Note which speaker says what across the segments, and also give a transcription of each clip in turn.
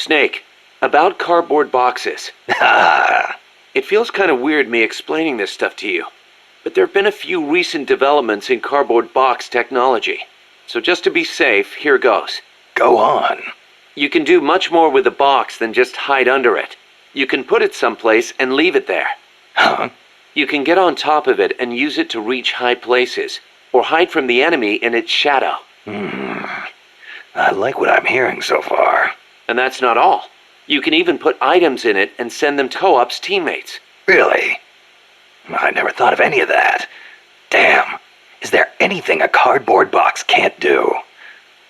Speaker 1: Snake, about cardboard boxes. It feels kind of weird me explaining this stuff to you, but there have been a few recent developments in cardboard box technology. So just to be safe, here goes.
Speaker 2: Go on.
Speaker 1: You can do much more with a box than just hide under it. You can put it someplace and leave it there.
Speaker 2: Huh?
Speaker 1: You can get on top of it and use it to reach high places, or hide from the enemy in its shadow.
Speaker 2: I like what I'm hearing so far.
Speaker 1: And that's not all. You can even put items in it and send them to co-op's teammates.
Speaker 2: Really? I never thought of any of that. Damn. Is there anything a cardboard box can't do?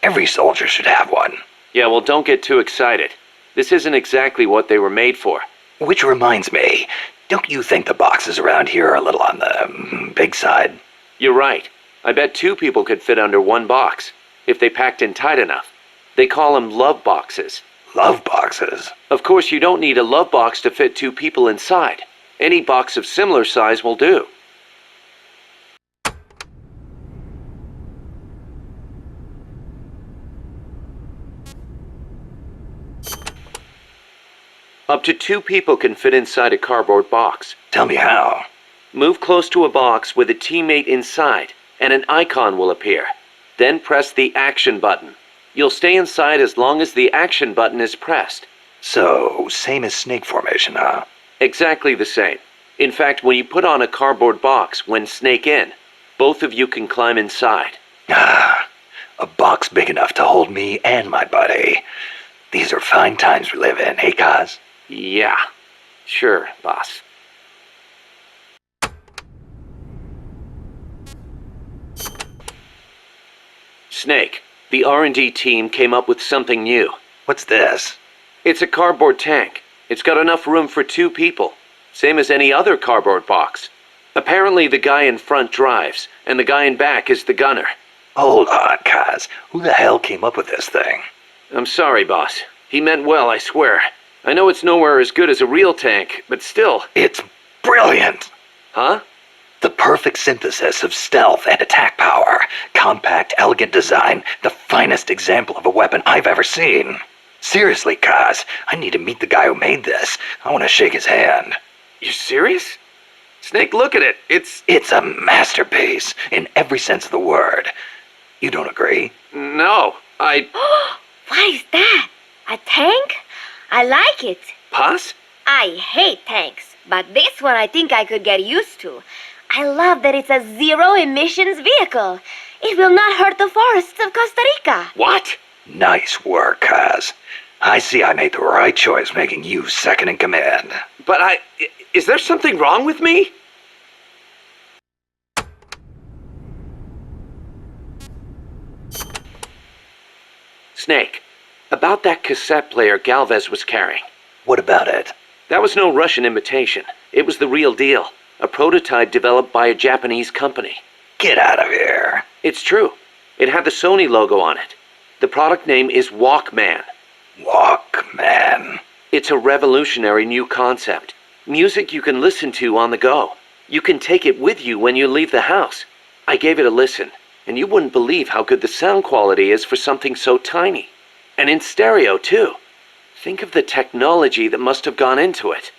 Speaker 2: Every soldier should have one.
Speaker 1: Yeah, well, don't get too excited. This isn't exactly what they were made for.
Speaker 2: Which reminds me, don't you think the boxes around here are a little on the big side?
Speaker 1: You're right. I bet 2 people could fit under one box, if they packed in tight enough. They call them love boxes.
Speaker 2: Love boxes?
Speaker 1: Of course, you don't need a love box to fit 2 people inside. Any box of similar size will do. Up to 2 people can fit inside a cardboard box.
Speaker 2: Tell me how.
Speaker 1: Move close to a box with a teammate inside, and an icon will appear. Then press the action button. You'll stay inside as long as the action button is pressed.
Speaker 2: So, same as snake formation, huh?
Speaker 1: Exactly the same. In fact, when you put on a cardboard box when snake in, both of you can climb inside.
Speaker 2: A box big enough to hold me and my buddy. These are fine times we live in, hey, Kaz?
Speaker 1: Yeah, sure, boss. Snake, the R&D team came up with something new.
Speaker 2: What's this?
Speaker 1: It's a cardboard tank. It's got enough room for 2 people, same as any other cardboard box. Apparently the guy in front drives, and the guy in back is the gunner.
Speaker 2: Hold on, Kaz. Who the hell came up with this thing?
Speaker 1: I'm sorry, boss. He meant well, I swear. I know it's nowhere as good as a real tank, but still.
Speaker 2: It's brilliant!
Speaker 1: Huh?
Speaker 2: The perfect synthesis of stealth and attack power. Compact, elegant design. The finest example of a weapon I've ever seen. Seriously, Kaz, I need to meet the guy who made this. I want to shake his hand.
Speaker 1: You serious? Snake, look at it.
Speaker 2: It's a masterpiece, in every sense of the word. You don't agree?
Speaker 1: No,
Speaker 3: What is that? A tank? I like it.
Speaker 1: Boss?
Speaker 3: I hate tanks, but this one I think I could get used to. I love that it's a zero-emissions vehicle. It will not hurt the forests of Costa Rica.
Speaker 1: What?
Speaker 2: Nice work, Kaz. I see I made the right choice making you second in command.
Speaker 1: But is there something wrong with me? Snake, about that cassette player Galvez was carrying.
Speaker 2: What about it?
Speaker 1: That was no Russian imitation. It was the real deal. A prototype developed by a Japanese company.
Speaker 2: Get out of here.
Speaker 1: It's true. It had the Sony logo on it. The product name is Walkman.
Speaker 2: Walkman.
Speaker 1: It's a revolutionary new concept. Music you can listen to on the go. You can take it with you when you leave the house. I gave it a listen, and you wouldn't believe how good the sound quality is for something so tiny. And in stereo, too. Think of the technology that must have gone into it.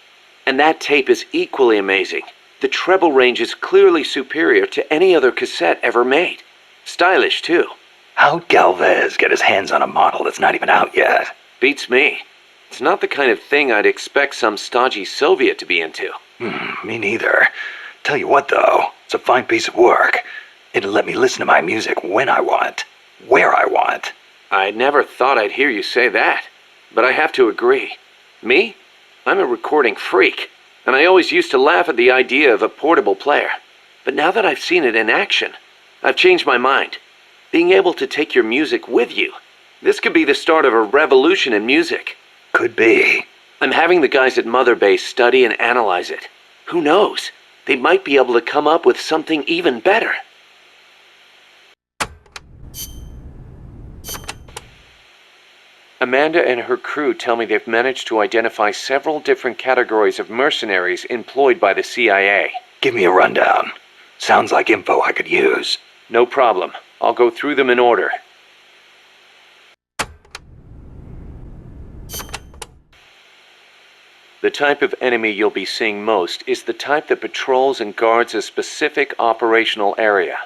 Speaker 1: And that tape is equally amazing. The treble range is clearly superior to any other cassette ever made. Stylish, too.
Speaker 2: How'd Galvez get his hands on a model that's not even out yet?
Speaker 1: Beats me. It's not the kind of thing I'd expect some stodgy Soviet to be into.
Speaker 2: Me neither. Tell you what, though, it's a fine piece of work. It'll let me listen to my music when I want, where I want.
Speaker 1: I never thought I'd hear you say that, but I have to agree. Me? I'm a recording freak, and I always used to laugh at the idea of a portable player. But now that I've seen it in action, I've changed my mind. Being able to take your music with you, this could be the start of a revolution in music.
Speaker 2: Could be.
Speaker 1: I'm having the guys at Mother Base study and analyze it. Who knows? They might be able to come up with something even better. Amanda and her crew tell me they've managed to identify several different categories of mercenaries employed by the CIA.
Speaker 2: Give me a rundown. Sounds like info I could use.
Speaker 1: No problem. I'll go through them in order. The type of enemy you'll be seeing most is the type that patrols and guards a specific operational area.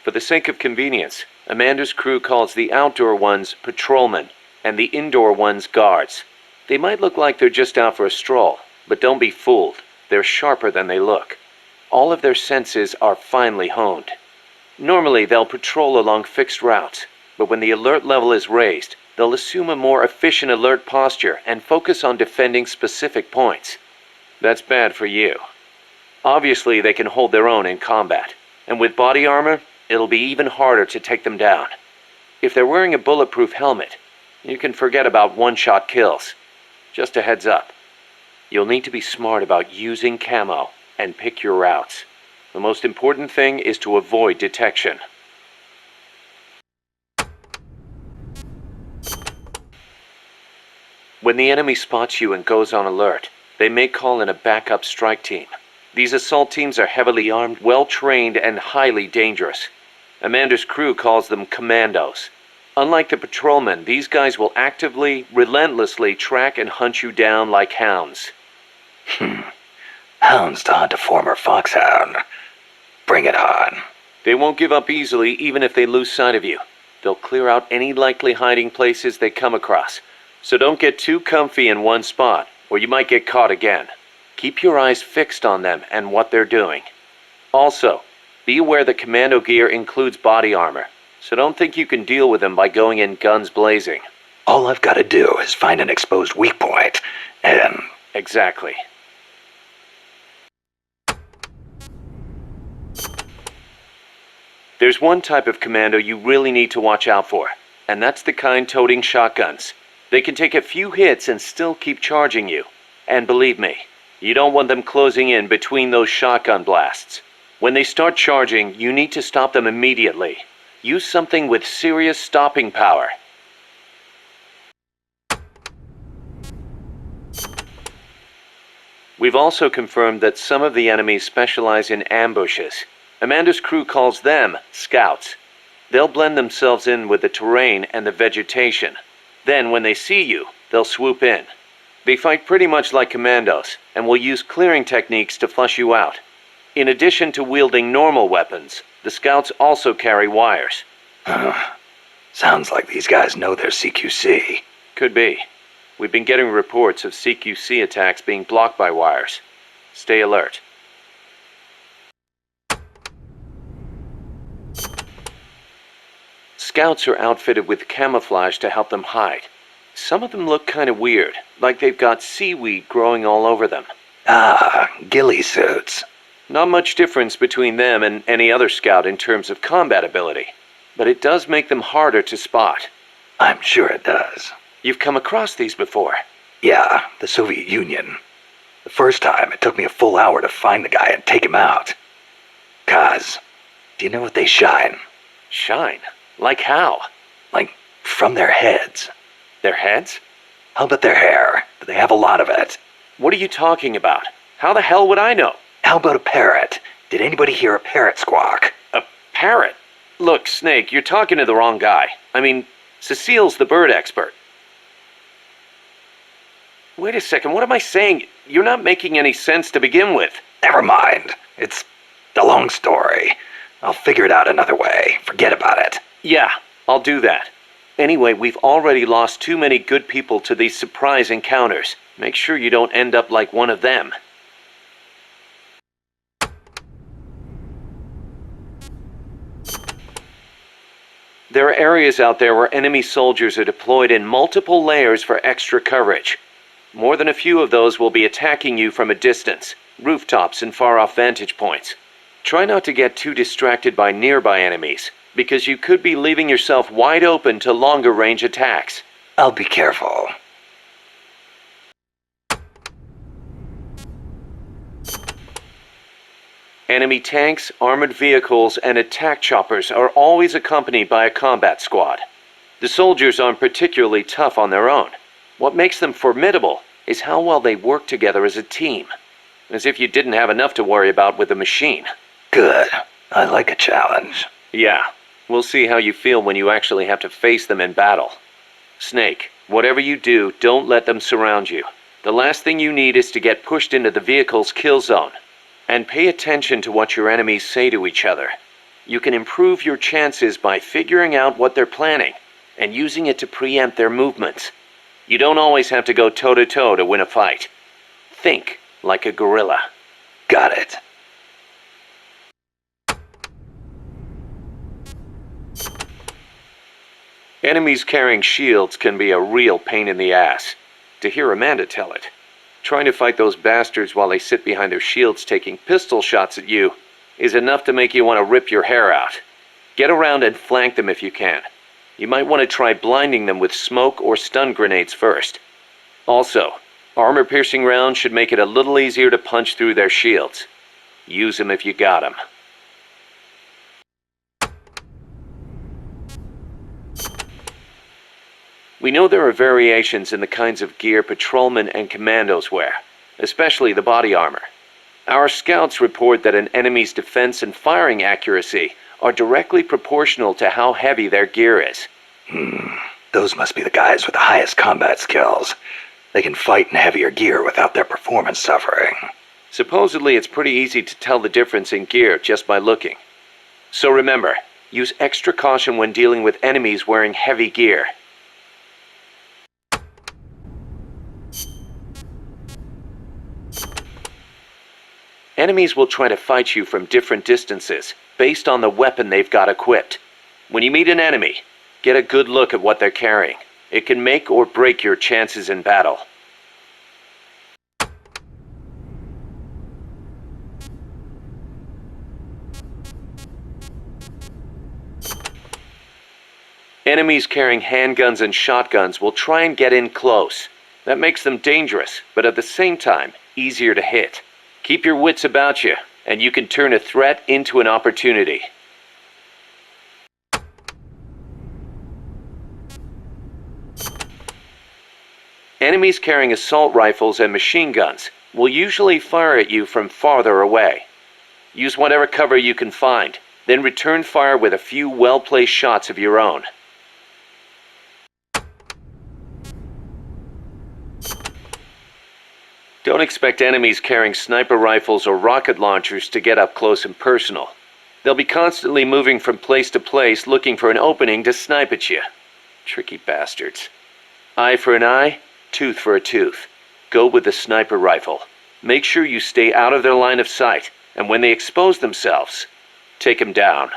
Speaker 1: For the sake of convenience, Amanda's crew calls the outdoor ones patrolmen and the indoor ones guards. They might look like they're just out for a stroll, but don't be fooled. They're sharper than they look. All of their senses are finely honed. Normally, they'll patrol along fixed routes, but when the alert level is raised, they'll assume a more efficient alert posture and focus on defending specific points. That's bad for you. Obviously, they can hold their own in combat, and with body armor, it'll be even harder to take them down. If they're wearing a bulletproof helmet, you can forget about one-shot kills. Just a heads up. You'll need to be smart about using camo and pick your routes. The most important thing is to avoid detection. When the enemy spots you and goes on alert, they may call in a backup strike team. These assault teams are heavily armed, well-trained, and highly dangerous. Amanda's crew calls them Commandos. Unlike the patrolmen, these guys will actively, relentlessly track and hunt you down like hounds.
Speaker 2: Hounds to hunt a former foxhound. Bring it on.
Speaker 1: They won't give up easily even if they lose sight of you. They'll clear out any likely hiding places they come across. So don't get too comfy in one spot, or you might get caught again. Keep your eyes fixed on them and what they're doing. Also, be aware that commando gear includes body armor, so don't think you can deal with them by going in guns blazing.
Speaker 2: All I've got to do is find an exposed weak point, and...
Speaker 1: Exactly. There's one type of commando you really need to watch out for, and that's the kind toting shotguns. They can take a few hits and still keep charging you. And believe me, you don't want them closing in between those shotgun blasts. When they start charging, you need to stop them immediately. Use something with serious stopping power. We've also confirmed that some of the enemies specialize in ambushes. Amanda's crew calls them scouts. They'll blend themselves in with the terrain and the vegetation. Then, when they see you, they'll swoop in. They fight pretty much like commandos, and will use clearing techniques to flush you out. In addition to wielding normal weapons, the scouts also carry wires.
Speaker 2: Sounds like these guys know their CQC.
Speaker 1: Could be. We've been getting reports of CQC attacks being blocked by wires. Stay alert. Scouts are outfitted with camouflage to help them hide. Some of them look kind of weird, like they've got seaweed growing all over them.
Speaker 2: Ghillie suits.
Speaker 1: Not much difference between them and any other scout in terms of combat ability, but it does make them harder to spot.
Speaker 2: I'm sure it does.
Speaker 1: You've come across these before?
Speaker 2: Yeah, the Soviet Union. The first time, it took me a full hour to find the guy and take him out. Kaz, do you know what they shine?
Speaker 1: Shine? Like how?
Speaker 2: Like, from their heads.
Speaker 1: Their heads?
Speaker 2: How about their hair? Do they have a lot of it?
Speaker 1: What are you talking about? How the hell would I know?
Speaker 2: How about a parrot? Did anybody hear a parrot squawk?
Speaker 1: A parrot? Look, Snake, you're talking to the wrong guy. I mean, Cecile's the bird expert. Wait a second, what am I saying? You're not making any sense to begin with.
Speaker 2: Never mind. It's a long story. I'll figure it out another way. Forget about it.
Speaker 1: Yeah, I'll do that. Anyway, we've already lost too many good people to these surprise encounters. Make sure you don't end up like one of them. There are areas out there where enemy soldiers are deployed in multiple layers for extra coverage. More than a few of those will be attacking you from a distance, rooftops and far-off vantage points. Try not to get too distracted by nearby enemies, because you could be leaving yourself wide open to longer-range attacks.
Speaker 2: I'll be careful.
Speaker 1: Enemy tanks, armored vehicles, and attack choppers are always accompanied by a combat squad. The soldiers aren't particularly tough on their own. What makes them formidable is how well they work together as a team. As if you didn't have enough to worry about with a machine.
Speaker 2: Good. I like a challenge.
Speaker 1: Yeah, we'll see how you feel when you actually have to face them in battle. Snake, whatever you do, don't let them surround you. The last thing you need is to get pushed into the vehicle's kill zone. And pay attention to what your enemies say to each other. You can improve your chances by figuring out what they're planning and using it to preempt their movements. You don't always have to go toe-to-toe to win a fight. Think like a gorilla.
Speaker 2: Got it.
Speaker 1: Enemies carrying shields can be a real pain in the ass. To hear Amanda tell it. Trying to fight those bastards while they sit behind their shields taking pistol shots at you is enough to make you want to rip your hair out. Get around and flank them if you can. You might want to try blinding them with smoke or stun grenades first. Also, armor-piercing rounds should make it a little easier to punch through their shields. Use them if you got them. We know there are variations in the kinds of gear patrolmen and commandos wear, especially the body armor. Our scouts report that an enemy's defense and firing accuracy are directly proportional to how heavy their gear is.
Speaker 2: Those must be the guys with the highest combat skills. They can fight in heavier gear without their performance suffering.
Speaker 1: Supposedly, it's pretty easy to tell the difference in gear just by looking. So remember, use extra caution when dealing with enemies wearing heavy gear. Enemies will try to fight you from different distances, based on the weapon they've got equipped. When you meet an enemy, get a good look at what they're carrying. It can make or break your chances in battle. Enemies carrying handguns and shotguns will try and get in close. That makes them dangerous, but at the same time, easier to hit. Keep your wits about you, and you can turn a threat into an opportunity. Enemies carrying assault rifles and machine guns will usually fire at you from farther away. Use whatever cover you can find, then return fire with a few well-placed shots of your own. Don't expect enemies carrying sniper rifles or rocket launchers to get up close and personal. They'll be constantly moving from place to place looking for an opening to snipe at you. Tricky bastards. Eye for an eye, tooth for a tooth. Go with the sniper rifle. Make sure you stay out of their line of sight, and when they expose themselves, take them down.